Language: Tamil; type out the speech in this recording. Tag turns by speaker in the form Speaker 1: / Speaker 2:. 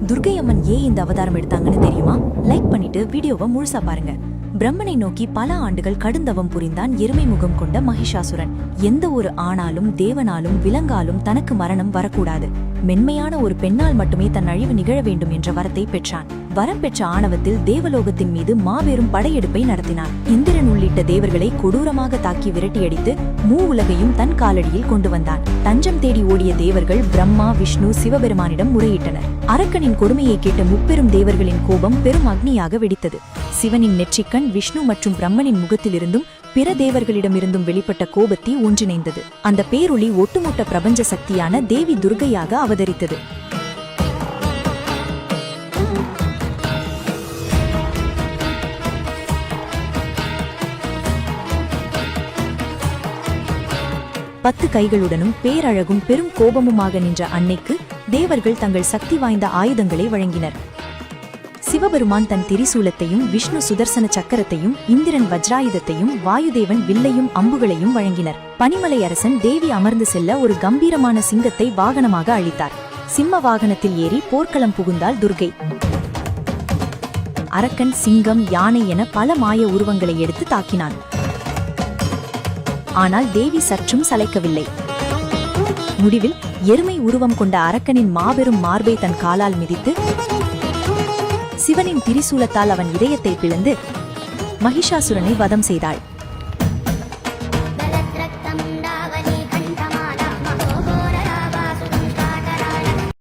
Speaker 1: துர்க்கை அம்மன் ஏன் இந்த அவதாரம் எடுத்தாங்கன்னு தெரியுமா? லைக் பண்ணிட்டு வீடியோவை முழுசா பாருங்க. பிரம்மனை நோக்கி பல ஆண்டுகள் கடுந்தவம் புரிந்தான் எருமை முகம் கொண்ட மகிஷாசுரன். எந்த ஒரு ஆணாலும் தேவனாலும் விலங்காலும் தனக்கு மரணம் வரக்கூடாது, மென்மையான ஒரு பெண்ணால் மட்டுமே தன் அழிவு நிகழ வேண்டும் என்ற வரத்தை பெற்றான். வரம் பெற்ற ஆணவத்தில் தேவலோகத்தின் மீது மாபெரும் படையெடுப்பை நடத்தினான். இந்திரன் உள்ளிட்ட தேவர்களை கொடூரமாக தாக்கி விரட்டியடித்து உலகையும் தன் காலடியில் கொண்டு வந்தான். தஞ்சம் தேடி ஓடிய தேவர்கள் பிரம்மா, விஷ்ணு, சிவபெருமானிடம் முறையிட்டனர். அரக்கனின் கொடுமையை கேட்ட முப்பெரும் தேவர்களின் கோபம் பெரும் அக்னியாக வெடித்தது. சிவனின் நெற்றிக்கண் விஷ்ணு மற்றும் பிரம்மனின் முகத்திலிருந்தும் பிற தேவர்களிடமிருந்தும் வெளிப்பட்ட கோபத்தி ஒன்றிணைந்தது. அந்த பேரொளி ஒட்டுமொத்த பிரபஞ்ச சக்தியான தேவி துர்க்கையாக அவதரித்தது. பத்து கைகளுடனும் பேரழகும் பெரும் கோபமுமாக நின்ற அன்னைக்கு தேவர்கள் தங்கள் சக்தி வாய்ந்த ஆயுதங்களை வழங்கினர். சிவபெருமான் தன் திரிசூலத்தையும், விஷ்ணு சுதர்சன சக்கரத்தையும், இந்திரன் வஜ்ராயுதத்தையும், வாயுதேவன் வில்லையும் அம்புகளையும் வழங்கினர். பனிமலை அரசன் தேவி அமர்ந்து செல்ல ஒரு கம்பீரமான சிங்கத்தை வாகனமாக அளித்தார். சிம்ம வாகனத்தில் ஏறி போர்க்களம் புகுந்தாள் துர்க்கை. அரக்கன், சிங்கம், யானை என பல மாய உருவங்களை எடுத்து தாக்கினான். ஆனால் தேவி சற்றும் சளைக்கவில்லை. முடிவில் எருமை உருவம் கொண்ட அரக்கனின் மாபெரும் மார்பை தன் காலால் மிதித்து சிவனின் திரிசூலத்தால் அவன் இதயத்தை பிளந்து மகிஷாசுரனை வதம் செய்தாள்.